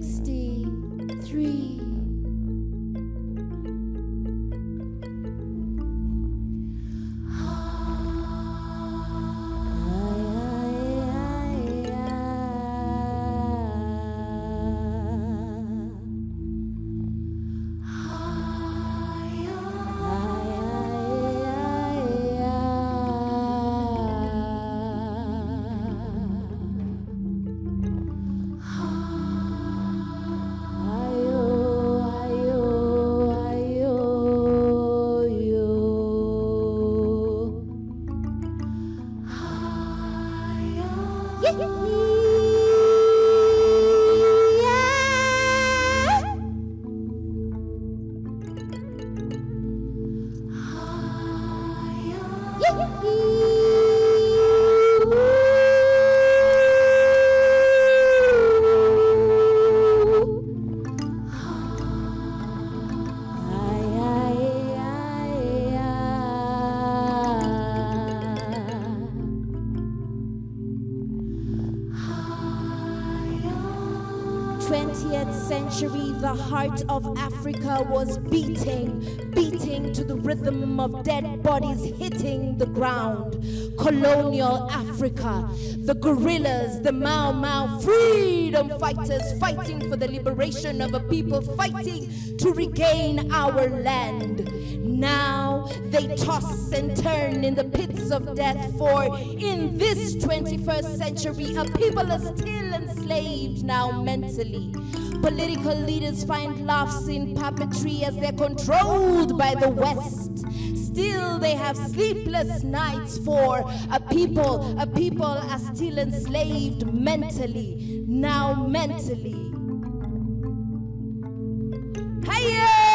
63. The heart of Africa was beating to the rhythm of dead bodies hitting the ground. Colonial Africa, the guerrillas, the Mau Mau freedom fighters fighting for the liberation of a people, fighting to regain our land. Now they toss and turn in the pits of death, for in this 21st century, a people are still enslaved now mentally. Political leaders find laughs in puppetry as they're controlled by the West. Still they have sleepless nights, for a people are still enslaved mentally, now mentally. Hiya!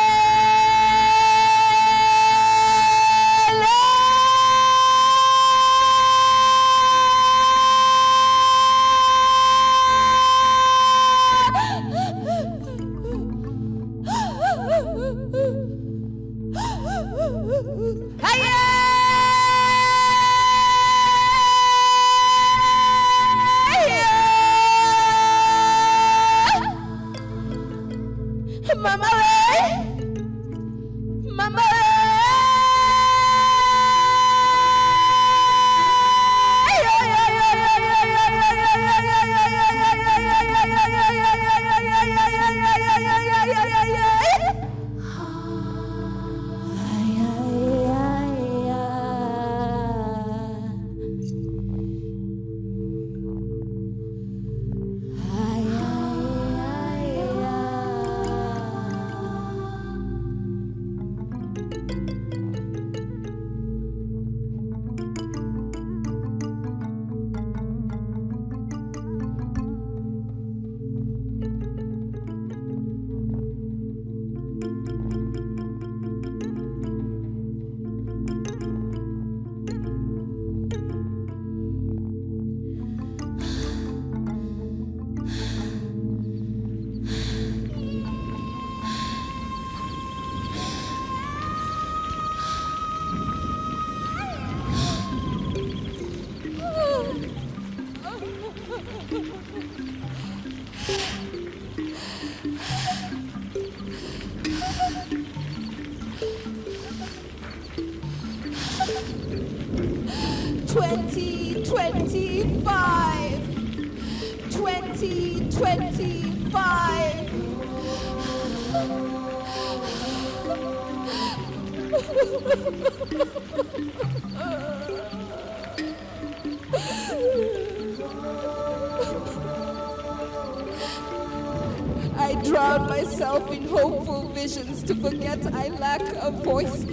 I drown myself in hopeful visions to forget I lack a voice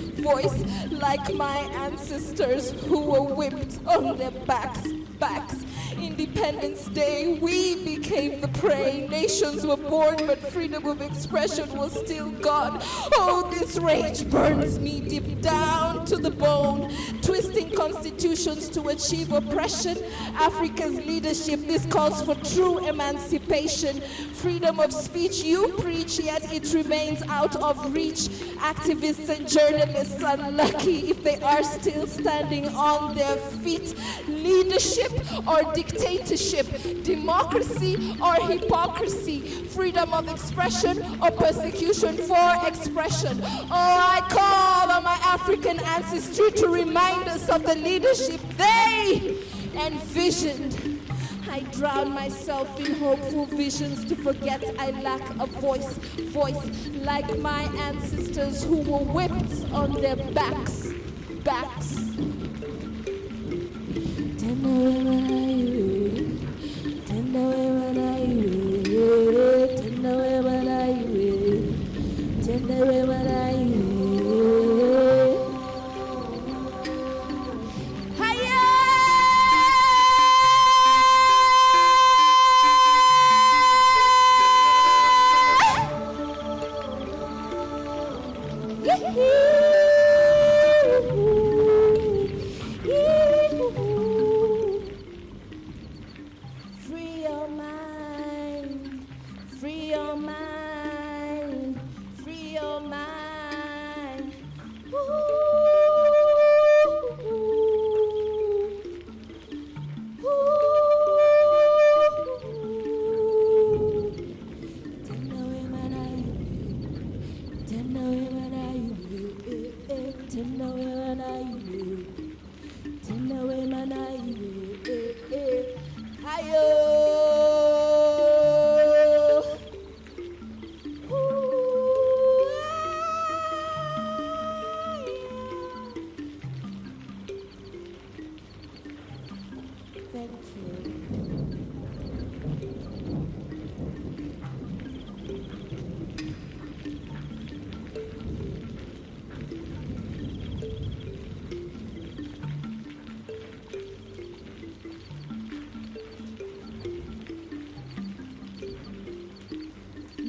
like my ancestors who were whipped on their backs. Independence Day, we became the prey. Nations were born, but freedom of expression was still gone. Oh, this rage burns me deep down to the bone. Twisting constitutions to achieve oppression. Africa's leadership, this calls for true emancipation. Freedom of speech you preach, yet it remains out of reach. Activists and journalists are lucky if they are still standing on their feet. Leadership or dictatorship? dictatorship, democracy or hypocrisy, freedom of expression or persecution for expression. Oh, I call on my African ancestry to remind us of the leadership they envisioned. I drown myself in hopeful visions to forget I lack a voice like my ancestors who were whipped on their backs.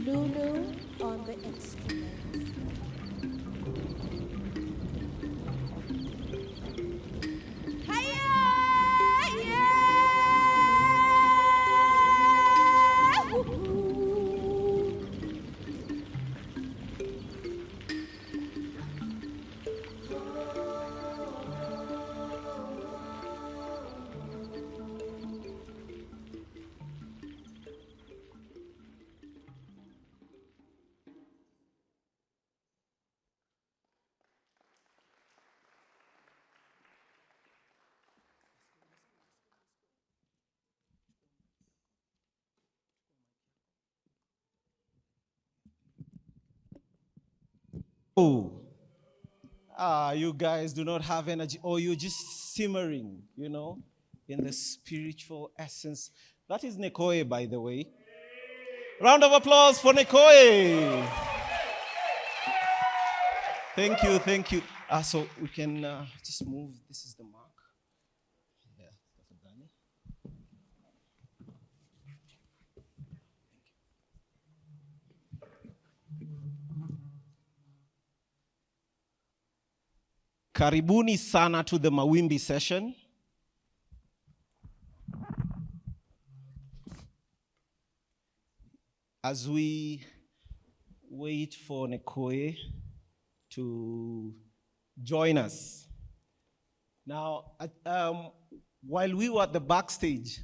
Lulu on the instruments. Oh, you guys do not have energy, or you're just simmering, in the spiritual essence. That is Nekoye, by the way. Round of applause for Nekoye. Thank you. So we can just move. This is the mark. Yeah, tafadhali. Karibuni sana to the Mawimbi session. As we wait for Nekoye to join us. Now, while we were at the backstage,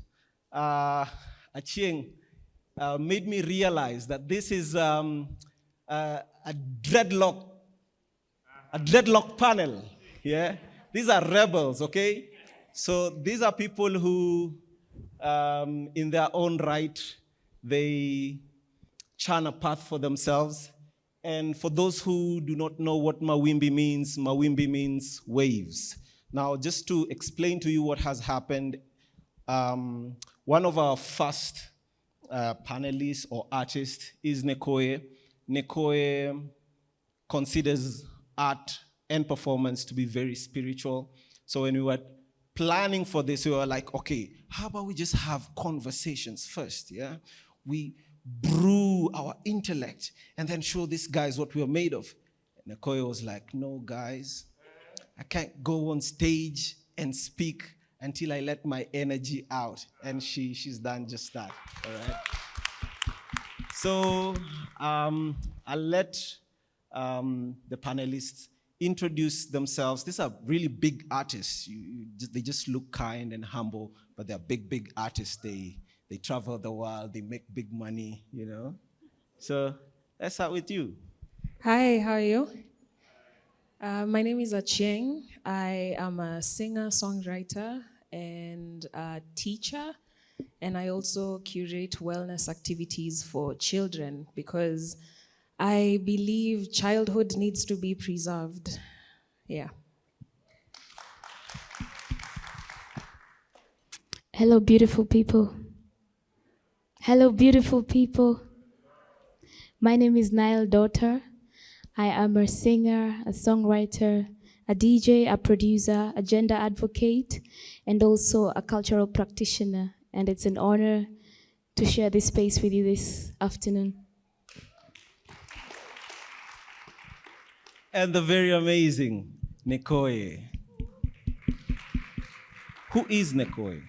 Achieng made me realize that this is a dreadlock panel. Yeah, these are rebels, okay? So these are people who, in their own right, they churn a path for themselves. And for those who do not know what Mawimbi means waves. Now, just to explain to you what has happened, one of our first panelists or artists is Nekoye. Nekoye considers art and performance to be very spiritual. So when we were planning for this, we were like, okay, how about we just have conversations first, yeah? We brew our intellect and then show these guys what we are made of. And Nekoye was like, no, guys, I can't go on stage and speak until I let my energy out. And she's done just that, all right? So I'll let the panelists introduce themselves. These are really big artists. They just look kind and humble, but they're big, big artists. They travel the world. They make big money, you know. So let's start with you. Hi, how are you? My name is Achieng. I am a singer, songwriter, and a teacher. And I also curate wellness activities for children because I believe childhood needs to be preserved. Yeah. Hello, beautiful people. Hello, beautiful people. My name is Nile, Dawta. I am a singer, a songwriter, a DJ, a producer, a gender advocate, and also a cultural practitioner. And it's an honor to share this space with you this afternoon. And the very amazing Nekoye. Who is Nekoye?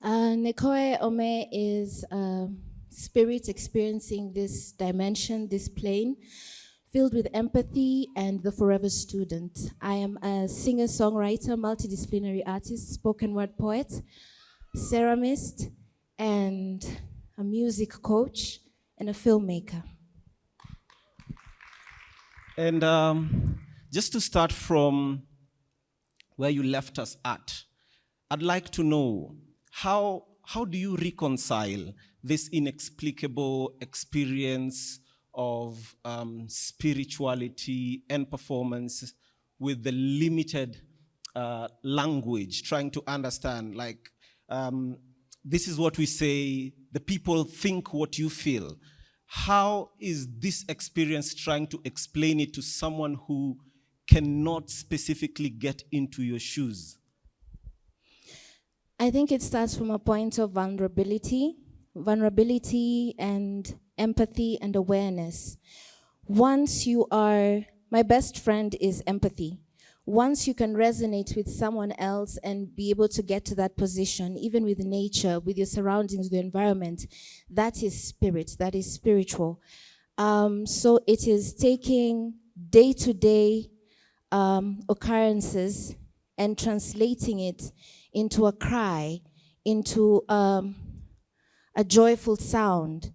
Nekoye Ommeh is spirit experiencing this dimension, this plane, filled with empathy and the forever student. I am a singer-songwriter, multidisciplinary artist, spoken word poet, ceramist, and a music coach, and a filmmaker. And just to start from where you left us at, I'd like to know how do you reconcile this inexplicable experience of spirituality and performance with the limited language, trying to understand, like, this is what we say, the people think what you feel. How is this experience trying to explain it to someone who cannot specifically get into your shoes? I think it starts from a point of vulnerability and empathy and awareness. Once you are, my best friend is empathy. Once you can resonate with someone else and be able to get to that position, even with nature, with your surroundings, with the environment, that is spirit, that is spiritual. So it is taking day-to-day occurrences and translating it into a cry, into a joyful sound,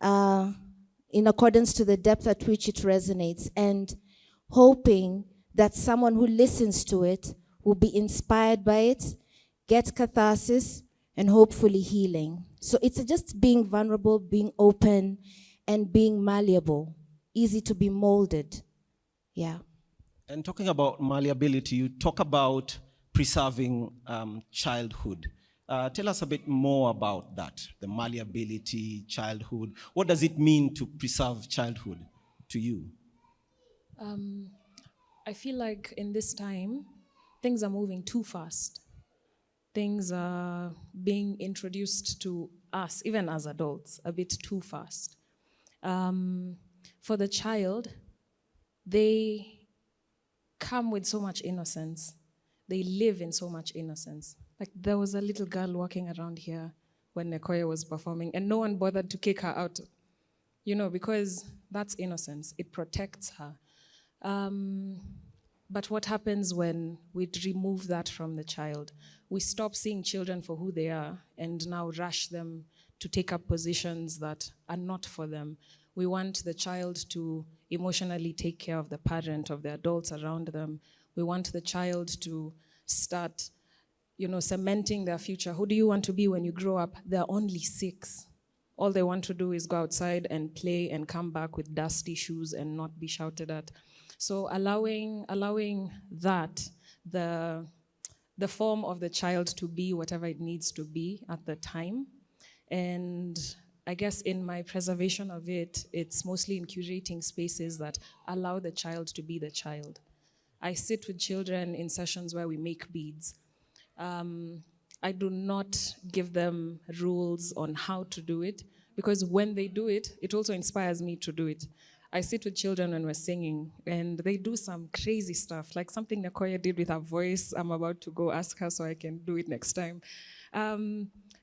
in accordance to the depth at which it resonates, and hoping that someone who listens to it will be inspired by it, get catharsis, and hopefully healing. So it's just being vulnerable, being open, and being malleable, easy to be molded. Yeah. And talking about malleability, you talk about preserving childhood. Tell us a bit more about that, the malleability, childhood. What does it mean to preserve childhood to you? I feel like in this time, things are moving too fast. Things are being introduced to us, even as adults, a bit too fast. For the child, they come with so much innocence. They live in so much innocence. Like there was a little girl walking around here when Nekoye was performing and no one bothered to kick her out, you know, because that's innocence. It protects her. But what happens when we remove that from the child? We stop seeing children for who they are and now rush them to take up positions that are not for them. We want the child to emotionally take care of the parent, of the adults around them. We want the child to start, you know, cementing their future. Who do you want to be when you grow up? They're only 6. All they want to do is go outside and play and come back with dusty shoes and not be shouted at. So allowing that, the form of the child to be whatever it needs to be at the time. And I guess in my preservation of it, it's mostly in curating spaces that allow the child to be the child. I sit with children in sessions where we make beads. I do not give them rules on how to do it, because when they do it, it also inspires me to do it. I sit with children when we're singing, and they do some crazy stuff, like something Nekoye did with her voice. I'm about to go ask her so I can do it next time.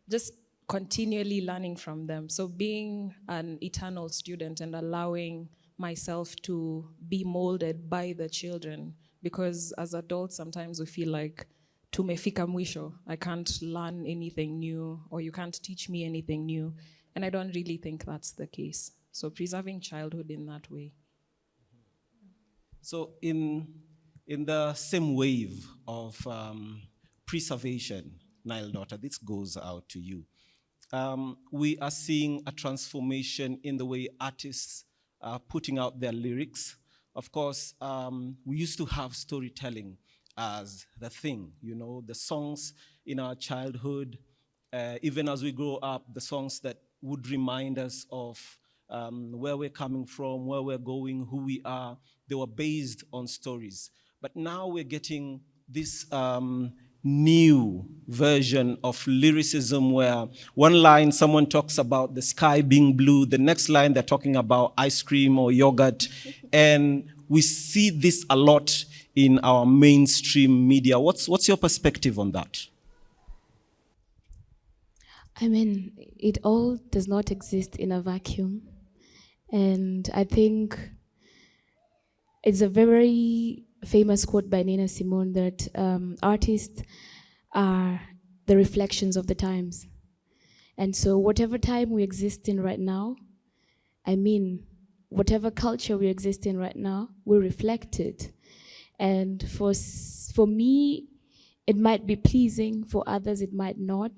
Just continually learning from them. So being an eternal student and allowing myself to be molded by the children, because as adults sometimes we feel like tumefika mwisho, I can't learn anything new, or you can't teach me anything new, and I don't really think that's the case. So preserving childhood in that way. So in the same wave of preservation, Nile Dawta, this goes out to you. We are seeing a transformation in the way artists are putting out their lyrics. Of course, we used to have storytelling as the thing, the songs in our childhood, even as we grow up, the songs that would remind us of where we're coming from, where we're going, who we are. They were based on stories. But now we're getting this new version of lyricism where one line someone talks about the sky being blue, the next line they're talking about ice cream or yogurt. And we see this a lot in our mainstream media. What's your perspective on that? I mean, it all does not exist in a vacuum. And I think it's a very famous quote by Nina Simone that artists are the reflections of the times. And so whatever time we exist in right now, I mean, whatever culture we exist in right now, we reflect it. And for me, it might be pleasing, for others it might not,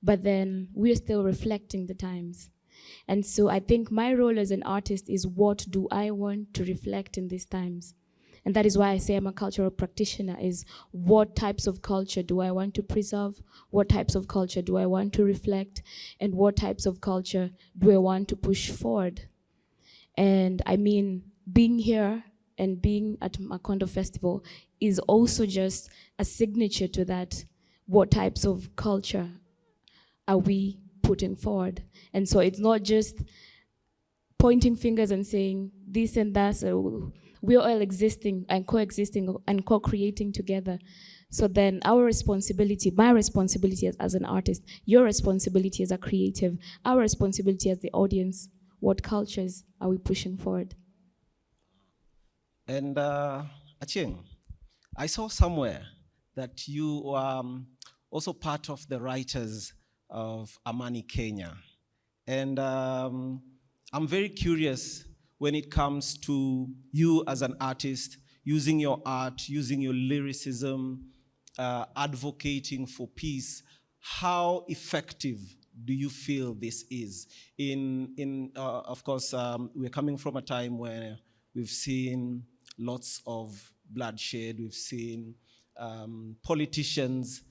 but then we're still reflecting the times. And so I think my role as an artist is, what do I want to reflect in these times? And that is why I say I'm a cultural practitioner, is what types of culture do I want to preserve? What types of culture do I want to reflect? And what types of culture do I want to push forward? And I mean, being here and being at Makondo Festival is also just a signature to that. What types of culture are we putting forward? And so it's not just pointing fingers and saying this and that. So we're all existing and coexisting and co-creating together. So then our responsibility, my responsibility as an artist, your responsibility as a creative, our responsibility as the audience, what cultures are we pushing forward? And Achieng, I saw somewhere that you are also part of the writers of Amani Kenya. And I'm very curious when it comes to you as an artist, using your art, using your lyricism, advocating for peace. How effective do you feel this is? Of course, we're coming from a time where we've seen lots of bloodshed. We've seen politicians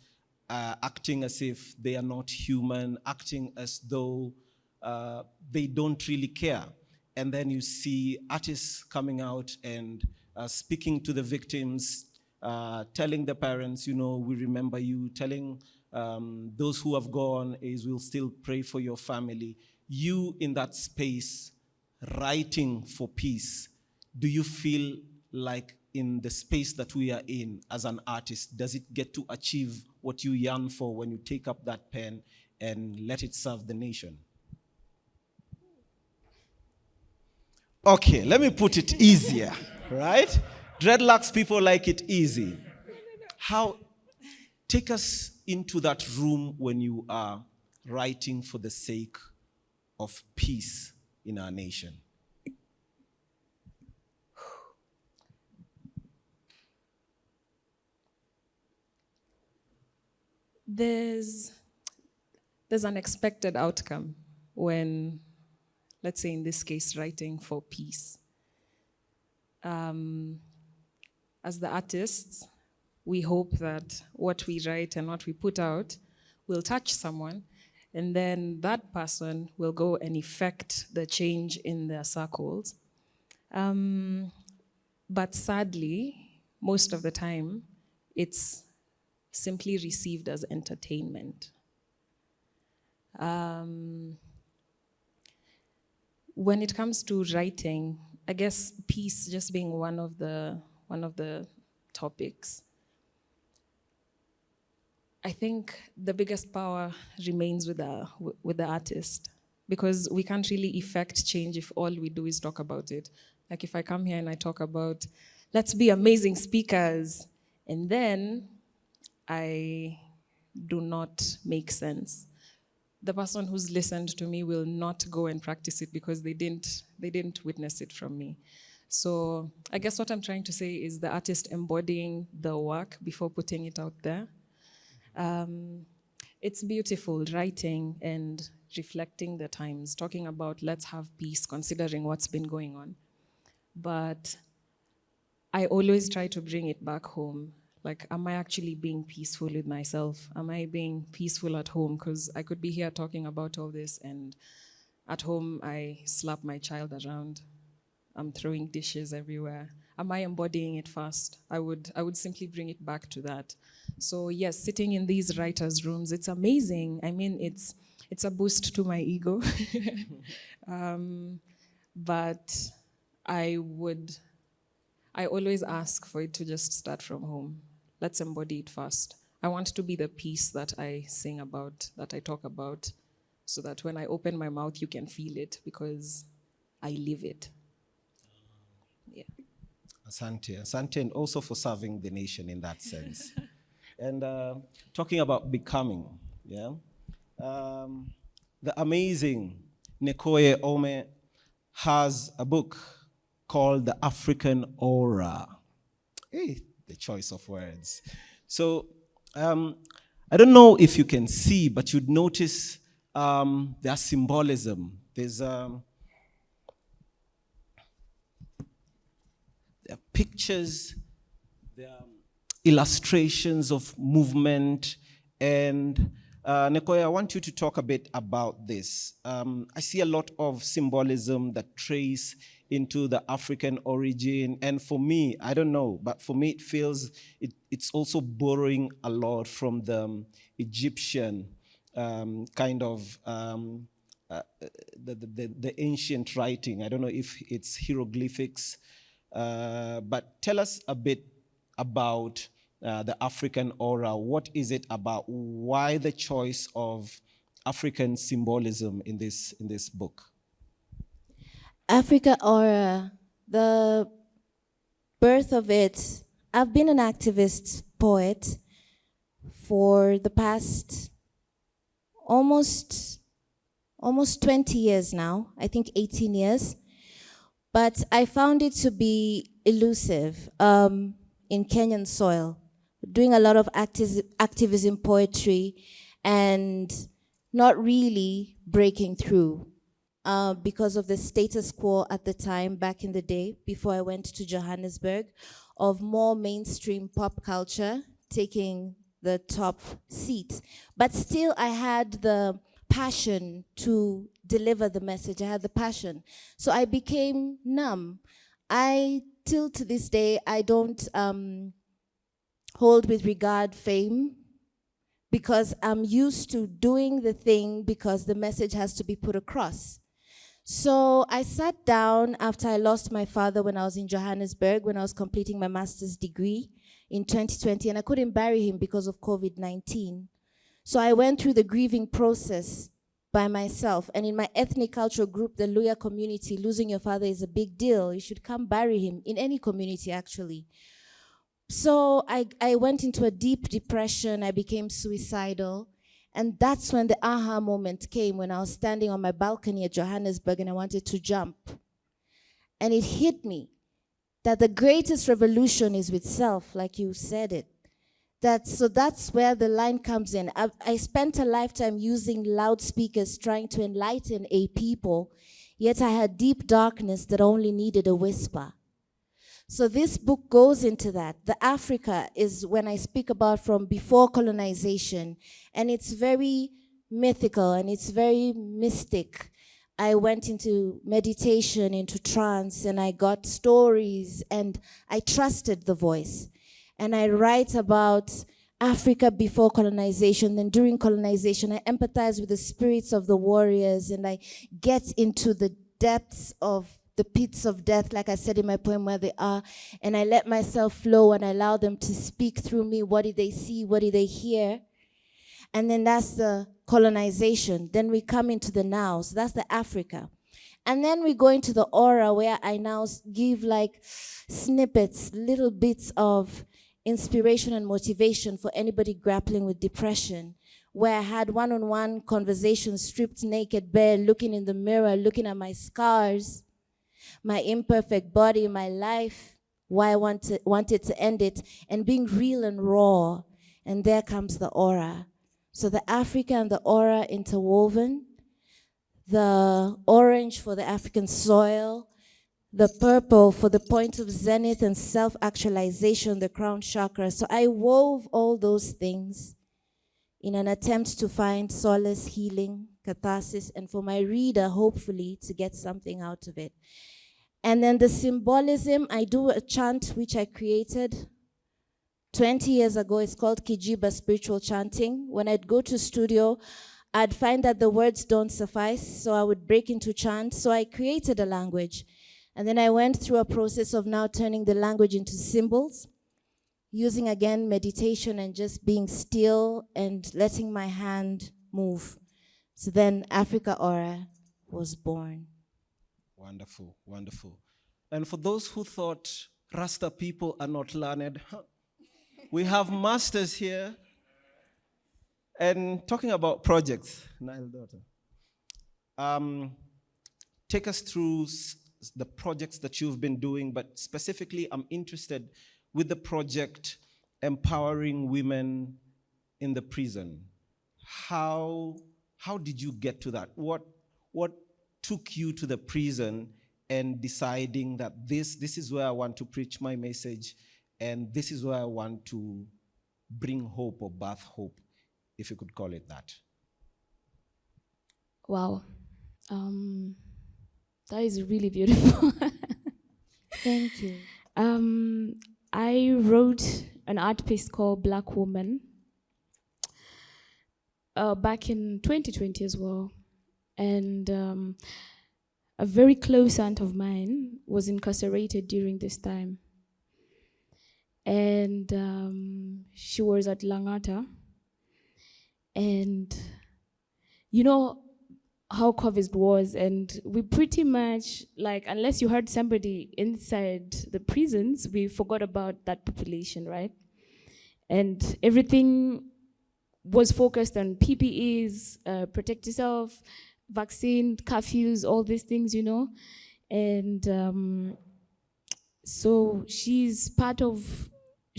acting as if they are not human, acting as though they don't really care. And then you see artists coming out and speaking to the victims, telling the parents, we remember you, telling those who have gone is we'll still pray for your family. You in that space, writing for peace, do you feel like in the space that we are in as an artist, does it get to achieve what you yearn for when you take up that pen and let it serve the nation? Okay, let me put it easier, right? Dreadlocks people like it easy. Take us into that room when you are writing for the sake of peace in our nation. There's an expected outcome when, let's say in this case, writing for peace. As the artists, we hope that what we write and what we put out will touch someone, and then that person will go and effect the change in their circles. But sadly, most of the time, it's simply received as entertainment. When it comes to writing, I guess peace just being one of the topics, I think the biggest power remains with the artist, because we can't really effect change if all we do is talk about it. Like if I come here and I talk about, let's be amazing speakers, and then I do not make sense, the person who's listened to me will not go and practice it because they didn't witness it from me. So I guess what I'm trying to say is the artist embodying the work before putting it out there. It's beautiful writing and reflecting the times, talking about let's have peace, considering what's been going on. But I always try to bring it back home. Like, am I actually being peaceful with myself? Am I being peaceful at home? Because I could be here talking about all this, and at home I slap my child around. I'm throwing dishes everywhere. Am I embodying it first? I would simply bring it back to that. So yes, sitting in these writers' rooms, it's amazing. I mean, it's a boost to my ego. But I always ask for it to just start from home. Let's embody it first. I want to be the peace that I sing about, that I talk about, so that when I open my mouth, you can feel it because I live it. Yeah. Asante, and also for serving the nation in that sense. And talking about becoming, yeah, the amazing Nekoye Ommeh has a book called The African Aura. Hey, the choice of words. So I don't know if you can see, but you'd notice there's symbolism. There's there are pictures, there are illustrations of movement, and Nekoye, I want you to talk a bit about this. I see a lot of symbolism that trace into the African origin, and for me, I don't know, but for me it feels it's also borrowing a lot from the Egyptian kind of the ancient writing. I don't know if it's hieroglyphics, but tell us a bit about the African aura. What is it about? Why the choice of African symbolism in this book? Africa Aura, the birth of it, I've been an activist poet for the past almost 20 years now, I think 18 years. But I found it to be elusive in Kenyan soil, doing a lot of activism poetry and not really breaking through. Because of the status quo at the time, back in the day, before I went to Johannesburg, of more mainstream pop culture taking the top seat. But still, I had the passion to deliver the message. I had the passion. So I became numb. Till to this day, I don't hold with regard fame, because I'm used to doing the thing because the message has to be put across. So I sat down after I lost my father when I was in Johannesburg, when I was completing my master's degree in 2020, and I couldn't bury him because of COVID-19. So I went through the grieving process by myself. And in my ethnic cultural group, the Luya community, losing your father is a big deal. You should come bury him, in any community actually. So I went into a deep depression. I became suicidal. And that's when the aha moment came, when I was standing on my balcony at Johannesburg and I wanted to jump. And it hit me that the greatest revolution is with self, like you said it. So that's where the line comes in. I spent a lifetime using loudspeakers trying to enlighten a people, yet I had deep darkness that only needed a whisper. So this book goes into that. The Africa is when I speak about from before colonization, and it's very mythical and it's very mystic. I went into meditation, into trance, and I got stories, and I trusted the voice. And I write about Africa before colonization, then during colonization, I empathize with the spirits of the warriors, and I get into the depths of the pits of death, like I said in my poem, where they are, and I let myself flow and I allow them to speak through me. What did they see? What did they hear? And then that's the colonization. Then we come into the now. So that's the Africa. And then we go into the aura, where I now give like snippets, little bits of inspiration and motivation for anybody grappling with depression, where I had one-on-one conversations, stripped naked, bare, looking in the mirror, looking at my scars, my imperfect body, my life, why I wanted to end it, and being real and raw. And there comes the aura. So the Africa and the aura interwoven, the orange for the African soil, the purple for the point of zenith and self-actualization, the crown chakra. So I wove all those things in an attempt to find solace, healing, catharsis, and for my reader, hopefully, to get something out of it. And then the symbolism, I do a chant which I created 20 years ago. It's called Kijiba Spiritual Chanting. When I'd go to studio, I'd find that the words don't suffice, so I would break into chant. So I created a language. And then I went through a process of now turning the language into symbols, using again meditation and just being still and letting my hand move. So then Africa Aura was born. Wonderful, wonderful. And for those who thought Rasta people are not learned, we have masters here. And talking about projects, Nile, Dawta, take us through the projects that you've been doing, but specifically I'm interested with the project Empowering Women in the Prison. How did you get to that? What took you to the prison and deciding that this is where I want to preach my message, and this is where I want to bring hope or birth hope, if you could call it that? Wow. That is really beautiful. Thank you. I wrote an art piece called Black Woman back in 2020 as well. And a very close aunt of mine was incarcerated during this time. And she was at Langata. And you know how COVID was, and we pretty much, like, unless you heard somebody inside the prisons, we forgot about that population, right? And everything was focused on PPEs, protect yourself, vaccine, curfews, all these things, you know? And so she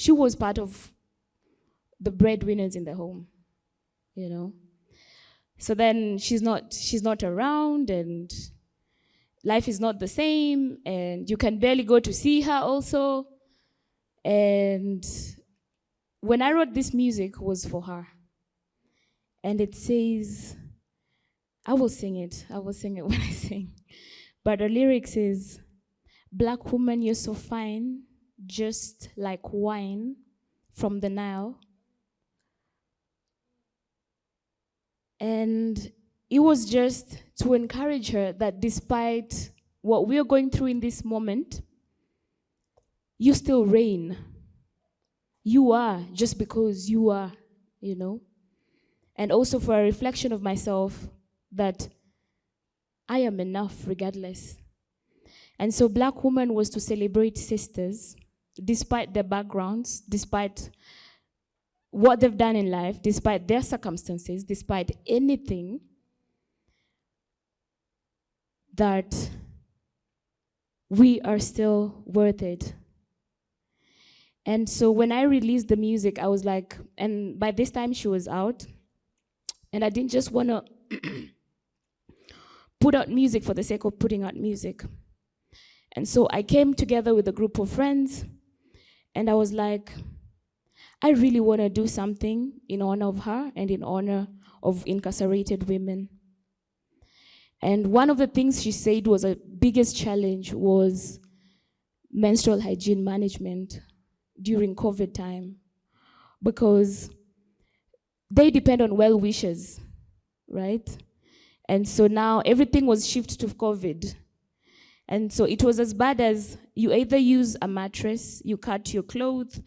was part of the breadwinners in the home, you know? So then she's not around, and life is not the same, and you can barely go to see her also. And when I wrote this music, it was for her. And it says, I will sing it when I sing. But the lyrics is, "Black woman, you're so fine, just like wine from the Nile." And it was just to encourage her that despite what we're going through in this moment, you still reign. You are just because you are, you know? And also for a reflection of myself that I am enough regardless. And so Black Woman was to celebrate sisters, despite their backgrounds, despite what they've done in life, despite their circumstances, despite anything, that we are still worth it. And so when I released the music, I was like, and by this time she was out, and I didn't just want to put out music for the sake of putting out music. And so I came together with a group of friends, and I was like, I really want to do something in honor of her and in honor of incarcerated women. And one of the things she said was a biggest challenge was menstrual hygiene management during COVID time, because they depend on well wishers, right? And so now everything was shifted to COVID. And so it was as bad as you either use a mattress, you cut your clothes,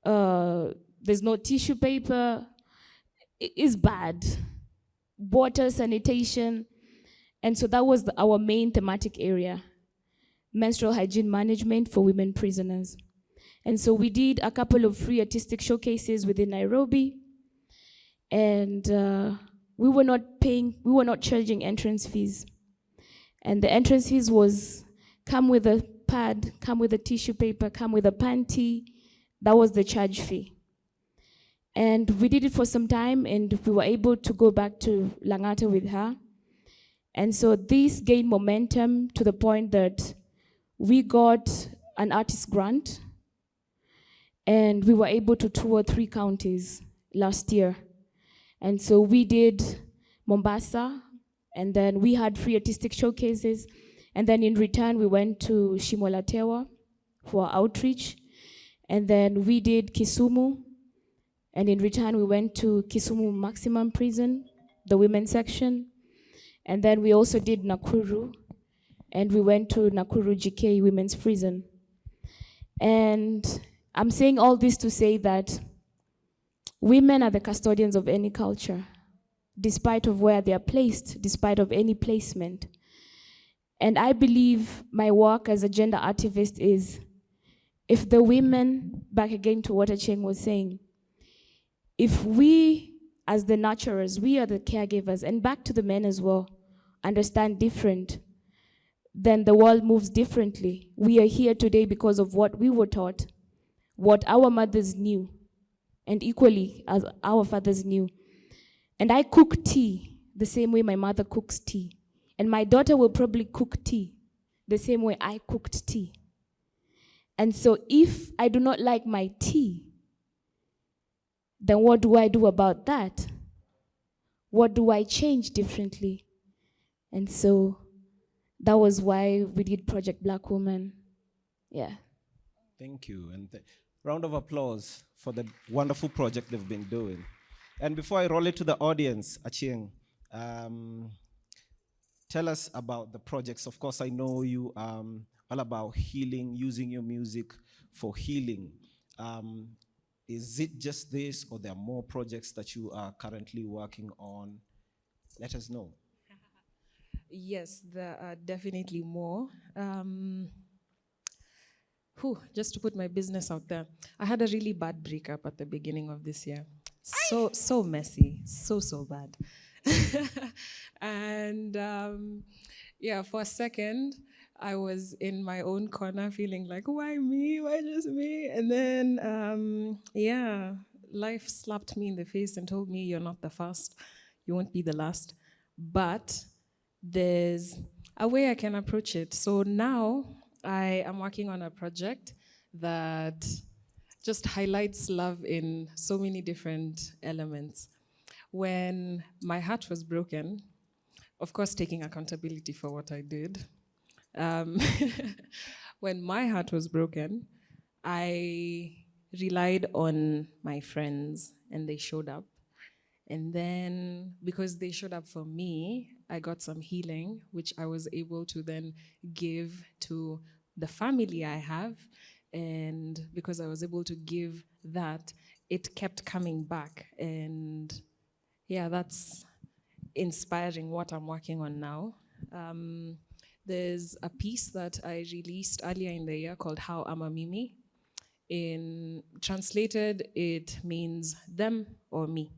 there's no tissue paper. is bad. Water, sanitation. And so that was our main thematic area, menstrual hygiene management for women prisoners. And so we did a couple of free artistic showcases within Nairobi. And we were not charging entrance fees. And the entrance fees was come with a pad, come with a tissue paper, come with a panty. That was the charge fee. And we did it for some time, and we were able to go back to Langata with her. And so this gained momentum to the point that we got an artist grant, and we were able to tour 3 counties last year. And so we did Mombasa, and then we had free artistic showcases. And then in return, we went to Shimolatewa for outreach. And then we did Kisumu. And in return, we went to Kisumu Maximum Prison, the women's section. And then we also did Nakuru. And we went to Nakuru GK Women's Prison. And I'm saying all this to say that women are the custodians of any culture, despite of where they are placed, despite of any placement. And I believe my work as a gender activist is, if the women, back again to what Acheng was saying, if we, as the nurturers, we are the caregivers, and back to the men as well, understand different, then the world moves differently. We are here today because of what we were taught, what our mothers knew, and equally as our fathers knew. And I cook tea the same way my mother cooks tea. And my daughter will probably cook tea the same way I cooked tea. And so if I do not like my tea, then what do I do about that? What do I change differently? And so that was why we did Project Black Woman. Yeah. Thank you. And round of applause for the wonderful project they've been doing. And before I roll it to the audience, Achieng, tell us about the projects. Of course, I know you all about healing, using your music for healing. Is it just this, or there are more projects that you are currently working on? Let us know. Yes, there are definitely more. Just to put my business out there, I had a really bad breakup at the beginning of this year. So messy, so bad. And for a second, I was in my own corner feeling like, why me? Why just me? And then, life slapped me in the face and told me, you're not the first, you won't be the last. But there's a way I can approach it. So now I am working on a project that just highlights love in so many different elements. When my heart was broken, of course, taking accountability for what I did. When my heart was broken, I relied on my friends, and they showed up. And then, because they showed up for me, I got some healing, which I was able to then give to the family I have. And because I was able to give that, it kept coming back. And that's inspiring what I'm working on now. There's a piece that I released earlier in the year called How Am I Mimi. In translated, it means them or me.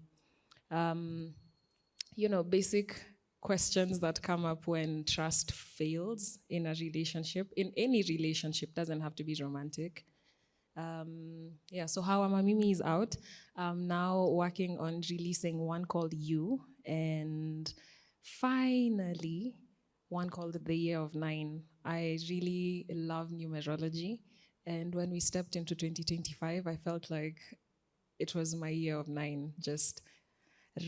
Basic questions that come up when trust fails in a relationship, in any relationship, doesn't have to be romantic. So How Am I Mimi is out. I'm now working on releasing one called You, and finally, one called The Year of 9. I really love numerology, and when we stepped into 2025, I felt like it was my year of 9, just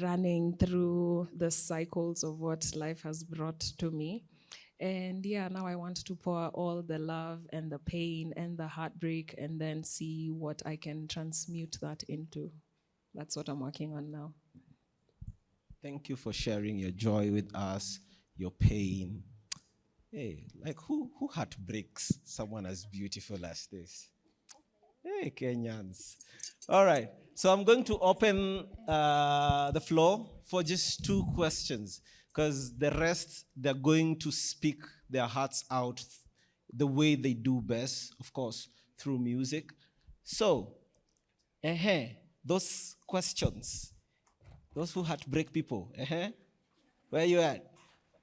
running through the cycles of what life has brought to me. And now I want to pour all the love and the pain and the heartbreak, and then see what I can transmute that into. That's what I'm working on now. Thank you for sharing your joy with us, your pain. Hey, like who heartbreaks someone as beautiful as this? Hey, Kenyans. All right. So I'm going to open the floor for just 2 questions, because the rest, they're going to speak their hearts out the way they do best, of course, through music. So, those questions, those who heartbreak people, where you at?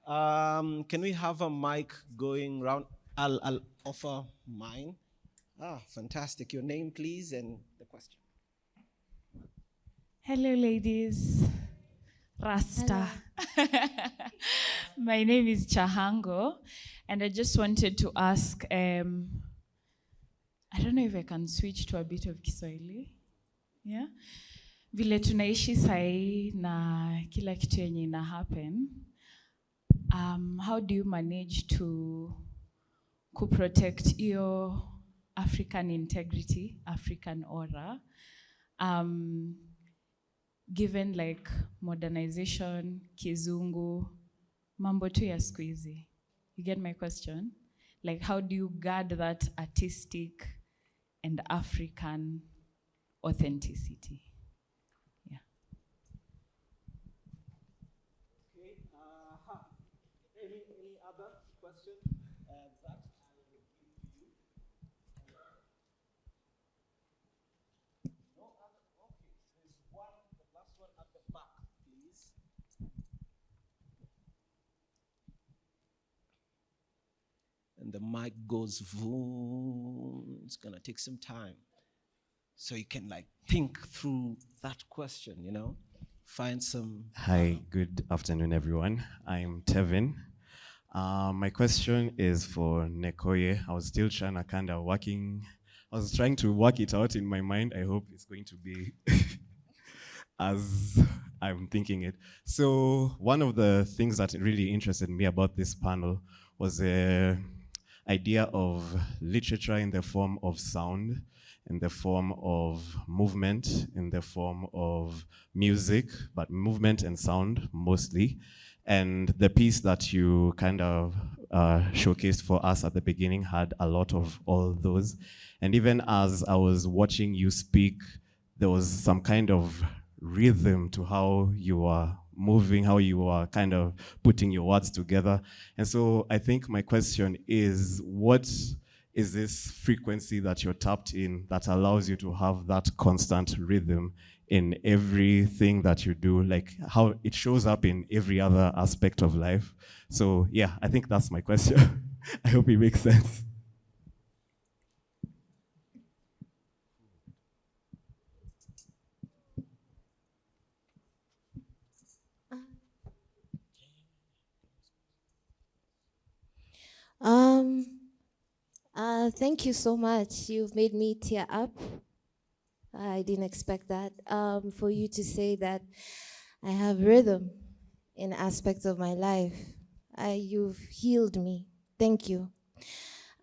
Can we have a mic going round? I'll offer mine. Fantastic. Your name, please, and the question. Hello, ladies. Rasta. My name is Chahango, and I just wanted to ask, I don't know if I can switch to a bit of Kiswahili. Yeah? Vile tunaishi sahi na kila kitu yenye ina happen, how do you manage to protect your African integrity, African aura, given like modernization, kizungu, mambo tu ya siku hizi? You get my question? Like, how do you guard that artistic and African authenticity? Yeah. Okay. Any other question? That I will give to you. No other. Okay. There's one. The last one at the back, please. And the mic goes boom. It's gonna take some time, so you can like think through that question. Find some. Hi, good afternoon, everyone. I'm Tevin. My question is for Nekoye. I was still trying to work it out in my mind. I hope it's going to be as I'm thinking it. So one of the things that really interested me about this panel was the idea of literature in the form of sound, in the form of movement, in the form of music, but movement and sound mostly. And the piece that you kind of showcased for us at the beginning had a lot of all those. And even as I was watching you speak, there was some kind of rhythm to how you are moving, how you are kind of putting your words together. And so I think my question is, what is this frequency that you're tapped in that allows you to have that constant rhythm in everything that you do, like how it shows up in every other aspect of life? So yeah, I think that's my question. I hope it makes sense. Thank you so much. You've made me tear up. I didn't expect that. For you to say that I have rhythm in aspects of my life. You've healed me. Thank you.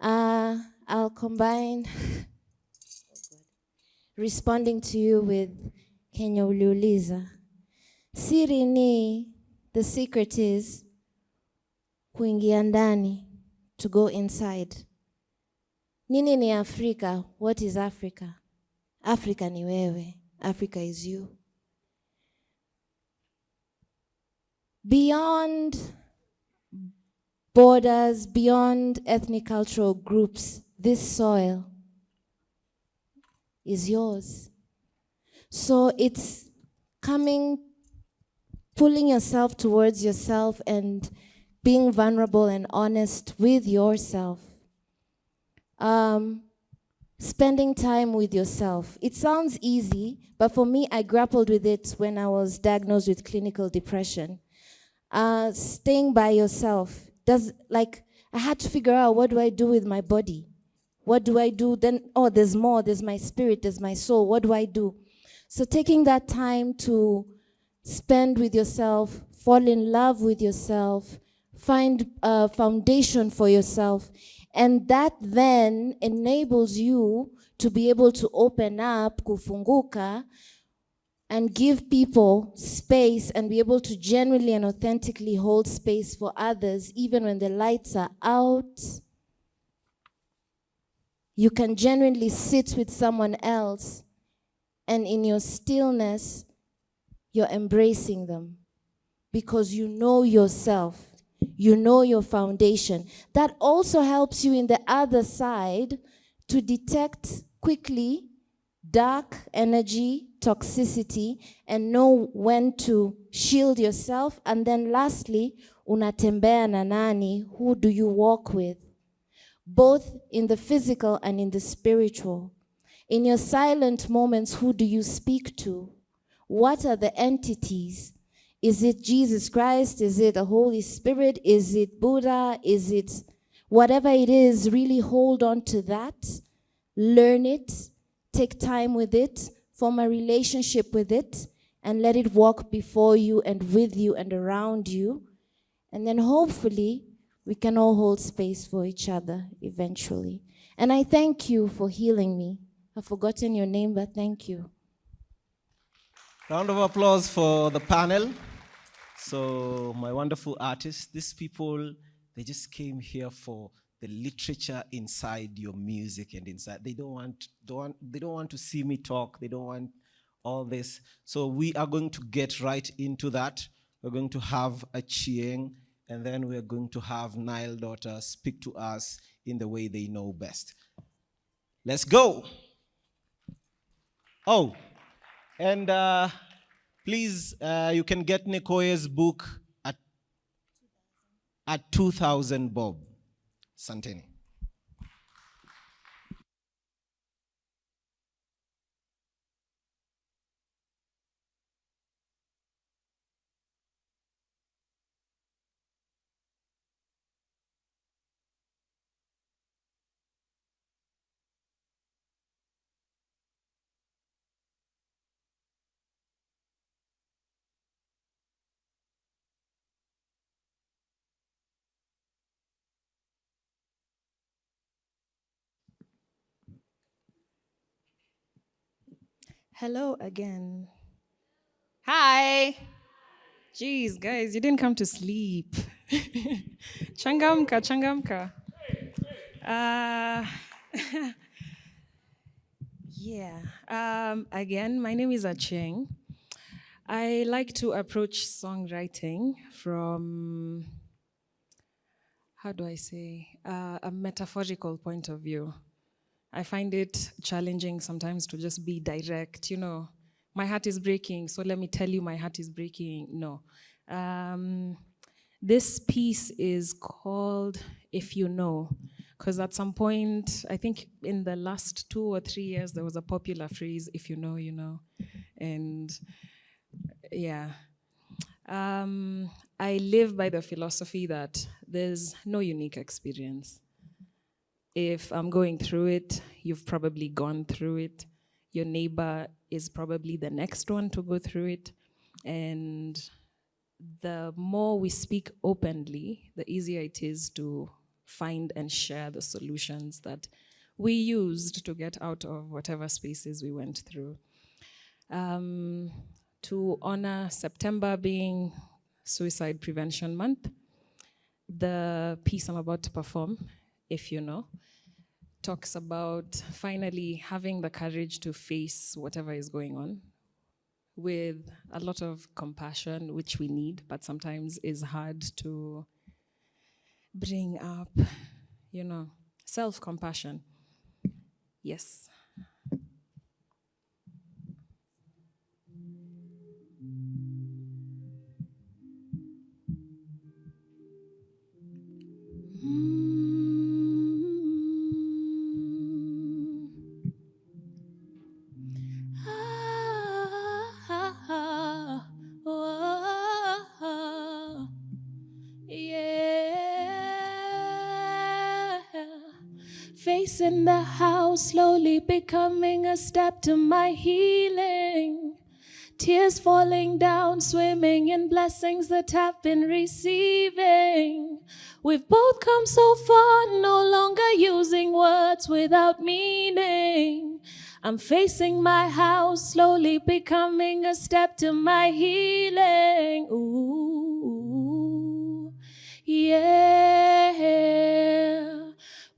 I'll combine responding to you with Kenya uliuliza. Siri ni, the secret is kuingia ndani, to go inside. Nini ni Africa? What is Africa? Africa ni wewe. Africa is you. Beyond borders, beyond ethnic cultural groups, this soil is yours. So it's pulling yourself towards yourself and being vulnerable and honest with yourself. Spending time with yourself. It sounds easy, but for me, I grappled with it when I was diagnosed with clinical depression. Staying by yourself. I had to figure out, what do I do with my body? What do I do? Then, there's more. There's my spirit. There's my soul. What do I do? So taking that time to spend with yourself, fall in love with yourself, find a foundation for yourself, and that then enables you to be able to open up, kufunguka, and give people space and be able to genuinely and authentically hold space for others, even when the lights are out. You can genuinely sit with someone else and in your stillness, you're embracing them because you know yourself, you know your foundation. That also helps you in the other side to detect quickly dark energy, toxicity, and know when to shield yourself. And then lastly, unatembea na nani, who do you walk with? Both in the physical and in the spiritual. In your silent moments, who do you speak to? What are the entities? Is it Jesus Christ? Is it the Holy Spirit? Is it Buddha? Is it whatever it is? Really hold on to that. Learn it. Take time with it. Form a relationship with it. And let it walk before you and with you and around you. And then hopefully, we can all hold space for each other eventually. And I thank you for healing me. I've forgotten your name, but thank you. Round of applause for the panel. So my wonderful artists, these people, they just came here for the literature inside your music and inside. They don't want to see me talk. They don't want all this. So we are going to get right into that. We're going to have a Chieng, and then we're going to have Nile Dawta speak to us in the way they know best. Let's go. Oh, and please, you can get Nekoye's book at 2,000 bob. Santeni. Hello again. Hi. Jeez, guys, you didn't come to sleep. Changamka, changamka. Again, my name is Acheng. I like to approach songwriting from, how do I say, a metaphorical point of view. I find it challenging sometimes to just be direct, you know. My heart is breaking, so let me tell you my heart is breaking. No. This piece is called If You Know, because at some point, I think in the last 2 or 3 years, there was a popular phrase, if you know, you know. And yeah. I live by the philosophy that there's no unique experience. If I'm going through it, you've probably gone through it. Your neighbor is probably the next one to go through it. And the more we speak openly, the easier it is to find and share the solutions that we used to get out of whatever spaces we went through. To honor September being Suicide Prevention Month, the piece I'm about to perform, If You Know, talks about finally having the courage to face whatever is going on with a lot of compassion, which we need, but sometimes is hard to bring up, you know, self-compassion. Yes. Facing the house, slowly becoming a step to my healing. Tears falling down, swimming in blessings that have been receiving. We've both come so far, no longer using words without meaning. I'm facing my house, slowly becoming a step to my healing. Ooh, yeah.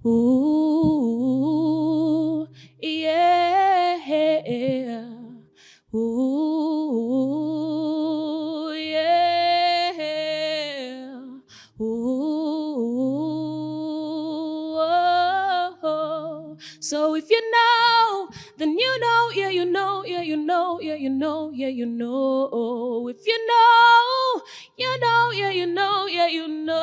Ooh, yeah. So if you know, then you know, yeah, you know, yeah, you know, yeah, you know, yeah, you know. If you know, you know, yeah, you know, yeah, you know.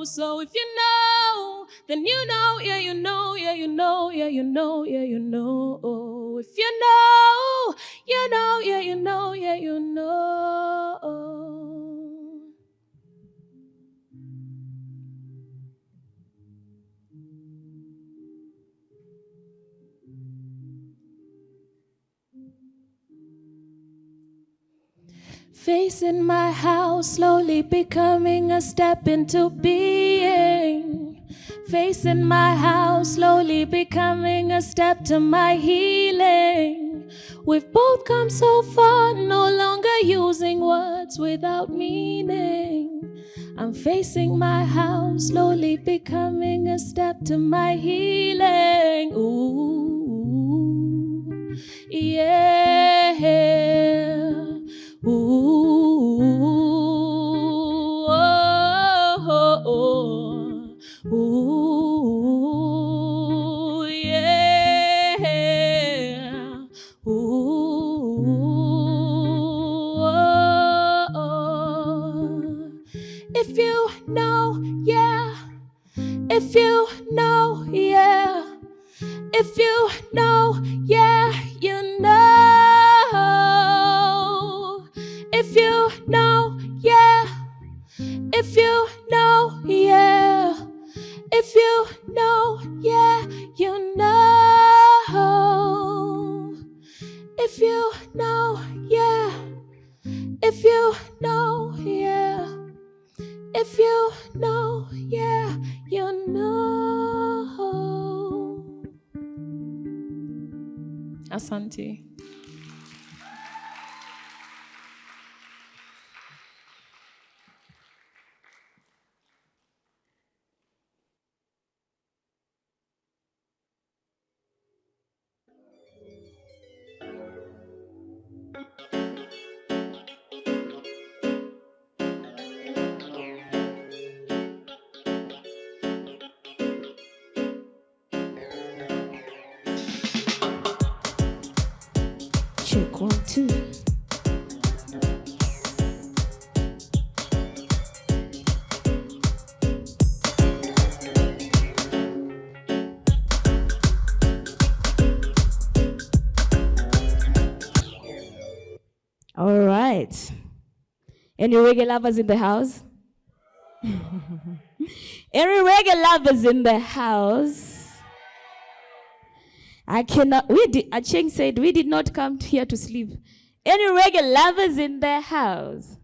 So if you know, then you know, yeah, you know, yeah, you know, yeah, you know, yeah, you know. If you know, you know, yeah, you know, yeah, you know. Facing my house, slowly becoming a step into being. Facing my house, slowly becoming a step to my healing. We've both come so far, no longer using words without meaning. I'm facing my house, slowly becoming a step to my healing. Ooh, yeah. Ooh, oh, oh, oh. Ooh, yeah. Ooh, oh, oh. If you know, yeah. If you know, yeah. If you know, yeah, you know. If you know, yeah. If you know, yeah. If you know, yeah, you know. If you know, yeah. If you know, yeah. If you know, yeah, you know. Asante. Check 1, 2. All right. Any reggae lovers in the house? Any reggae lovers in the house? Acheng said we did not come here to sleep. Any reggae lovers in the house?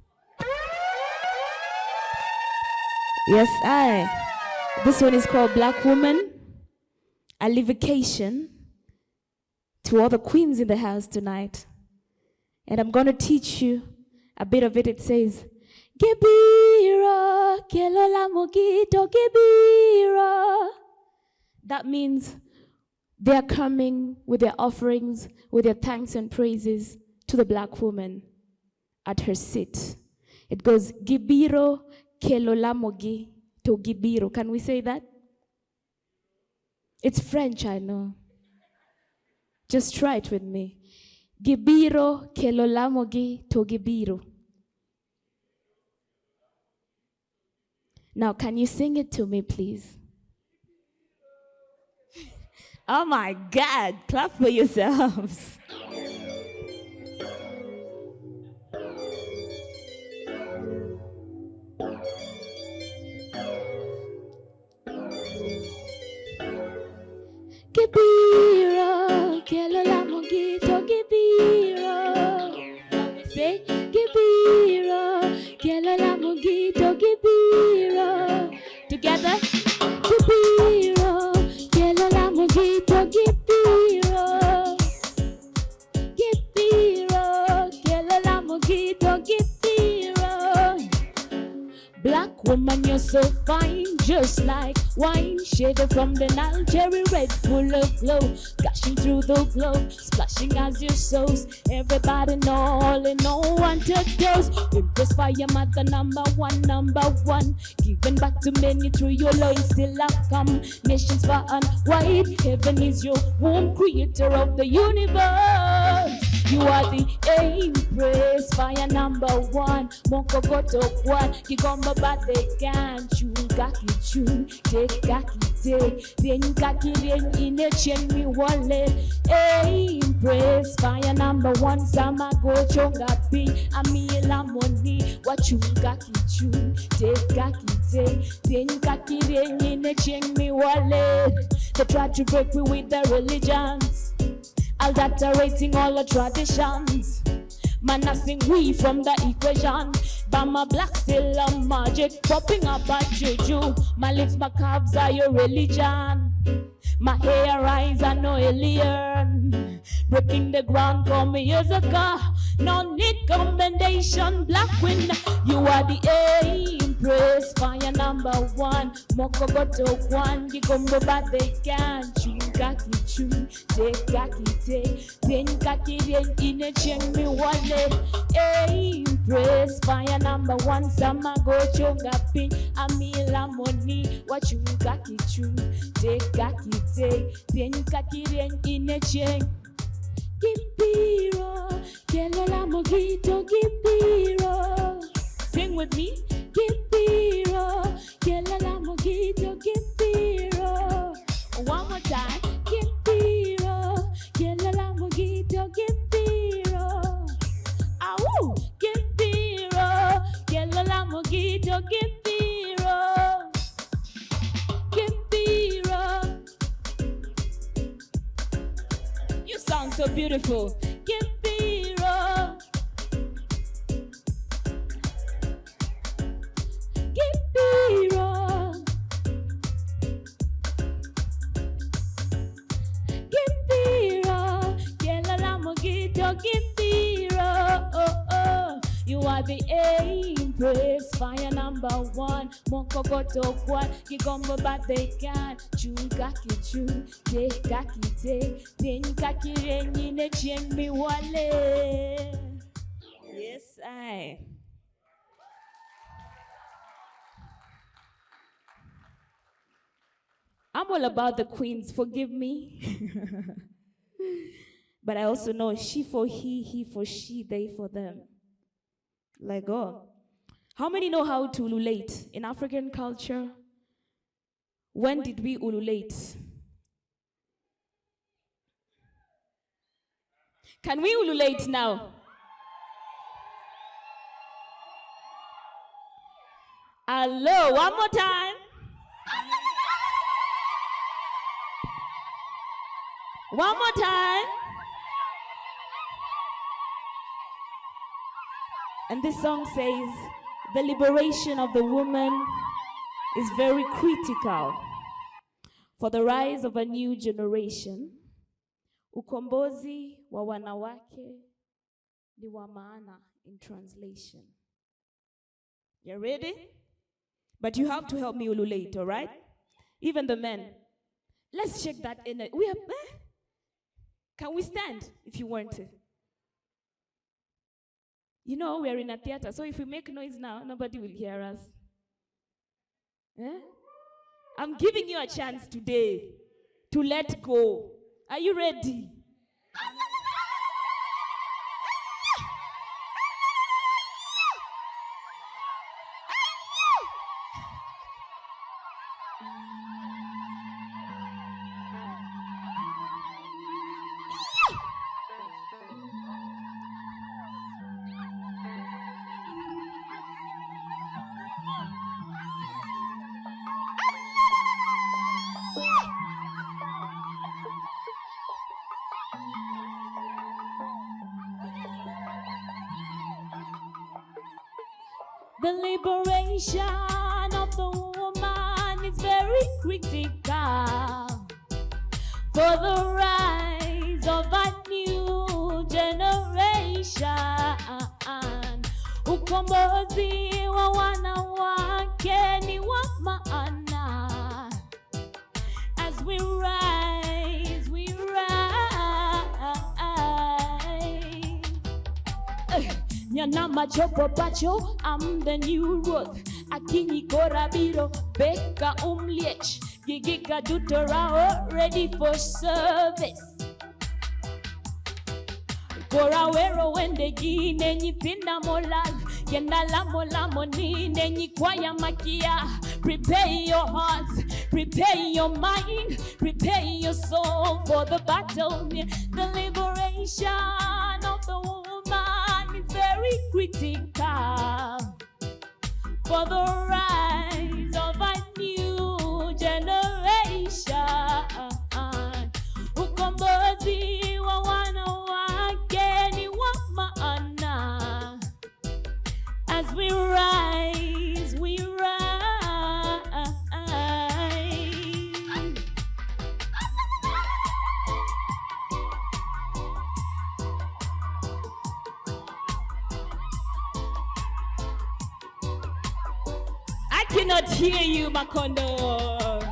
Yes, This one is called Black Woman, a livocation to all the queens in the house tonight. And I'm going to teach you a bit of it. It says, Gebiro, kelola mogito, gebiro. That means they are coming with their offerings, with their thanks and praises to the black woman at her seat. It goes, Gibiro kelolamogi to Gibiro. Can we say that? It's French, I know. Just try it with me. Gibiro kelolamogi to Gibiro. Now, can you sing it to me, please? Oh my God, clap for yourselves. Gibiro, kelola mogito, Gibiro. Say, Gibiro, kelola mogito, Gibiro. Together, Gibiro, kelola mogito, Gibiro. Gibiro, kelola mogito, Gibiro. Black woman, you're so fine. just like wine, shaded from the Nile, cherry red, full of glow, gushing through the globe, splashing as your souls. Everybody know, all in all, want a dose. Impressed by your mother, number one. Giving back to many through your loins, still I come. Nations far and wide, heaven is your womb, creator of the universe. You are the Empress, fire number one. Moko goto one, kigomba but they can't chew. Gaki chew, take gaki take. Then gaki then in a chain me wallet. Empress, fire number one. Sama go chonga pi, amila money. What you gaki chew, take gaki take. Then gaki then in a chain me wallet. They try to break me with their religions, adulterating all the traditions. Man, I sing we from the equation. Bama black still a magic, popping up at juju. My lips, my calves are your religion. My hair, eyes are no alien. Breaking the ground, call me years ago. No need commendation, black wind. You are the Empress, fire number one. Moko goto one, gigombo but they can't chew. Gaki chew, take gaki take. Then gaki then in a chain me wallet. Empress, fire number one. Sama go chonga pin, amila money. What you gaki chew, take gaki take. Then gaki then in a chain. Gipiro, kelola mogito, gipiro. Sing with me. Gipiro, kelola mogito, gipiro. One more time. Gipiro, kelola mogito, gipiro. Au, gipiro, kelola mogito, gipiro. Gipiro. You sound so beautiful. Gipiro. Gipiro. Gipiro. Kelola mogito, gipiro. Oh, oh. You are the Empress, fire number one. Moko goto one, gigombo but they can't chew. Gaki chew, take gaki take. Then gaki ren in a chain me wallet. Yes, I. I'm all about the queens, forgive me. But I also know she for he for she, they for them. Like God. How many know how to ululate in African culture? When did we ululate? Can we ululate now? Hello, one more time. One more time. And this song says, the liberation of the woman is very critical for the rise of a new generation. Ukombozi wa wanawake ni wa maana in translation. You ready? But you have to help me ululate, all right? Even the men. Let's check that in it. We have, can we stand if you want to? You know, we're in a theater, so if we make noise now, nobody will hear us. Eh? I'm giving you a chance today to let go. Are you ready? The liberation of the woman is very critical for the rise of a new generation. Ukombozi wa wanawake ni wa maana Nyana machopo pacho, I'm the new Ruth. Akinyi korabiro, beka umliech. Gigika dutorao, ready for service. Korawero wende gine nyipinda molal. Yendala mola moni nenyi kwaya makia. Prepare your hearts, prepare your mind, prepare your soul for the battle. The liberation of the woman is very critical for the rise of a new generation. Ukombozi wa wanawake ni wa maana. As we rise, we rise. I cannot hear you, Makondo.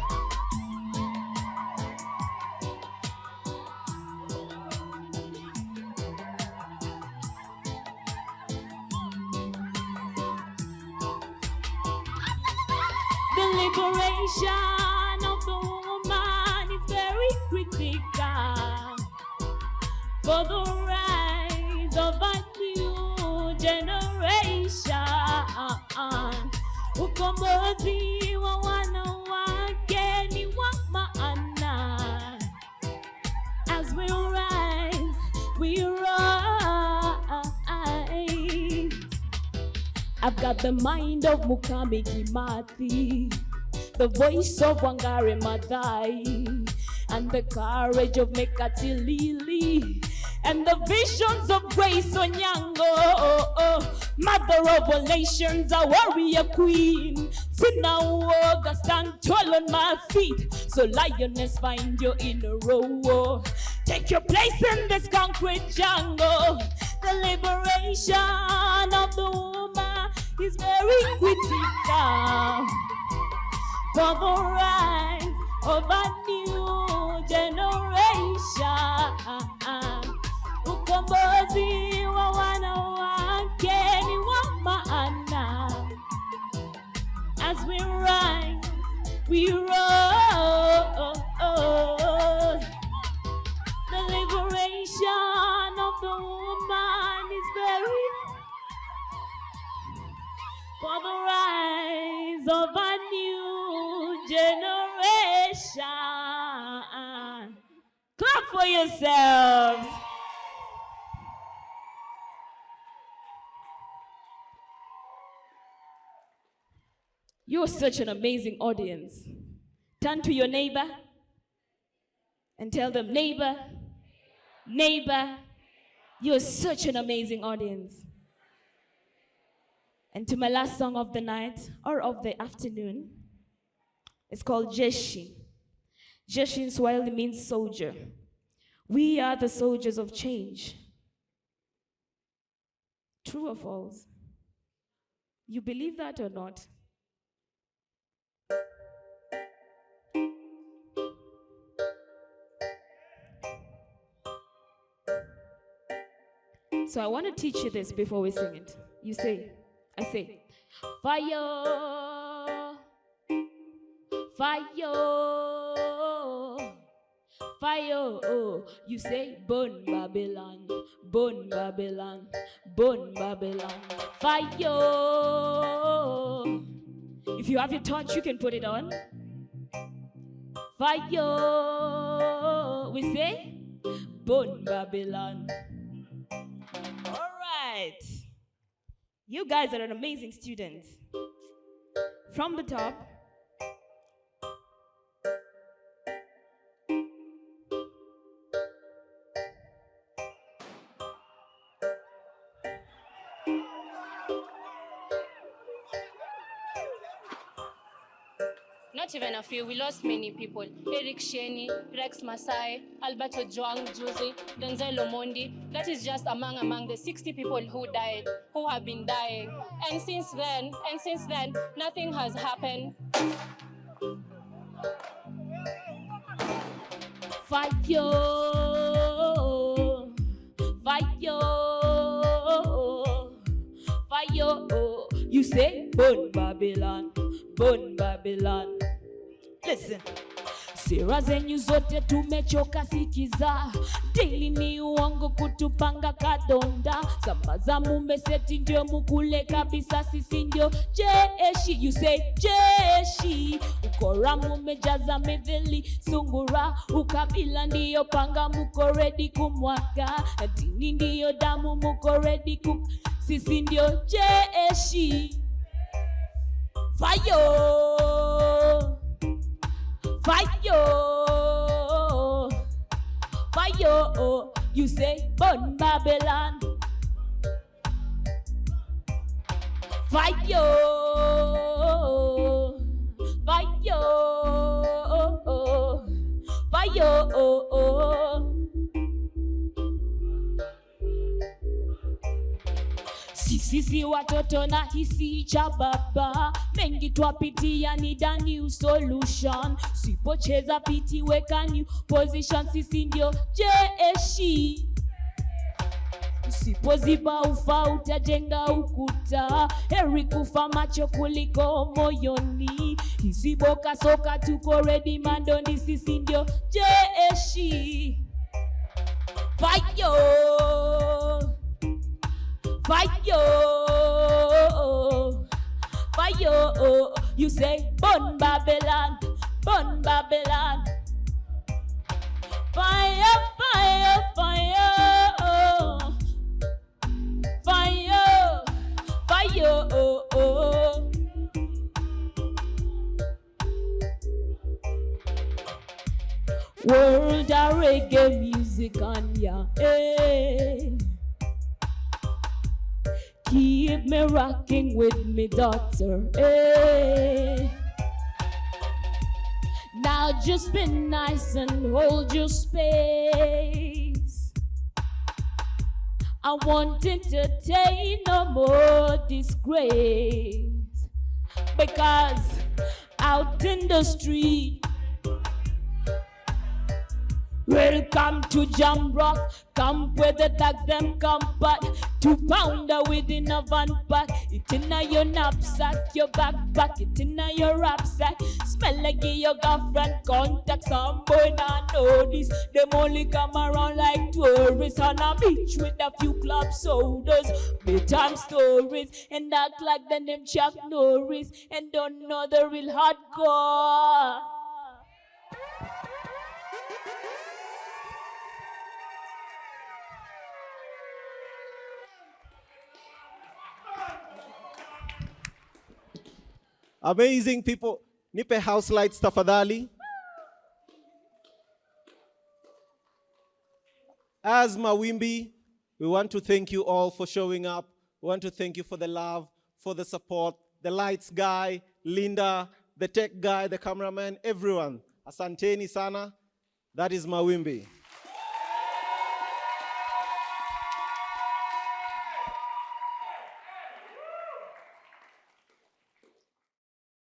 The liberation of the woman is very critical for the rise of a new generation. Ukombozi wa wanawake ni wa maana. As we rise, we rise. I've got the mind of Mukami Kimathi, the voice of Wangari Maathai, and the courage of Mekati Lili, and the visions of Grace Onyango, mother of all nations, a warrior queen. Sina uoga, stand tall on my feet, so lioness find your inner row. Take your place in this concrete jungle. The liberation of the woman is very critical for the rise of a new generation. Ukombozi wa wanawake ni wa maana. As we rise, we roll. The liberation of the woman is very for the rise of a new generation. Clap for yourselves. You're such an amazing audience. Turn to your neighbor and tell them, neighbor, neighbor, you're such an amazing audience. And to my last song of the night, or of the afternoon, it's called Jeshi. Jeshi in Swahili means soldier. We are the soldiers of change. True or false? You believe that or not? So I want to teach you this before we sing it. You say, I say, fire, fire, fire. Oh, you say, burn Babylon, burn Babylon, burn Babylon, fire. If you have your torch, you can put it on. Fire, we say, burn Babylon. All right. You guys are an amazing students. From the top, Not even a few, we lost many people. Eric Sheni, Rex Masai, Alberto Joang Juzi, Denzel Omondi. That is just among the 60 people who died, who have been dying. And since then, nothing has happened. fight yo, fight yo, You say, burn Babylon, burn Babylon. Listen. Sera zenyu zote tumechoka sikiza, daily ni uongo kutupanga kadonda, sambaza mumeseti ndio mukule kabisa, sisi ndio jeshi. You say jeshi, ukora mumejaza medheli sungura, ukabila ndiyo panga muko ready kumwaga, dini ndiyo damu muko ready sisi ndio jeshi. Fire! Fire, fire, you say burn Babylon. Fire, fire, fire. Sisi watoto na hisi cha baba, mengi twapitia, need a new solution. Sipocheza piti weka new position, sisi ndio jeshi. Usipoziba ufa utajenga ukuta, heri kufa macho kuliko moyoni. Isiboka soka tuko ready mandoni, sisi ndio jeshi. Fire! Fire, fire, you say burn Babylon, burn Babylon. Fire, fire, fire, fire, fire. World of reggae music on ya, eh. Keep me rocking with me daughter, eh. Now just be nice and hold your space. I won't entertain no more disgrace, because out in the street, welcome to Jam Rock. Come where the tags them come back. 2 pounder within a van pack. It inna your knapsack, your backpack. It inna your rucksack. Smell like your girlfriend contact. Some boy not know this. Them only come around like tourists on a beach with a few club sodas, bedtime stories, and act like the name Chuck Norris and don't know the real hardcore. Amazing people. Nipe house lights tafadhali. As Mawimbi, we want to thank you all for showing up. We want to thank you for the love, for the support, the lights guy, Linda, the tech guy, the cameraman, everyone. Asanteni sana. That is Mawimbi.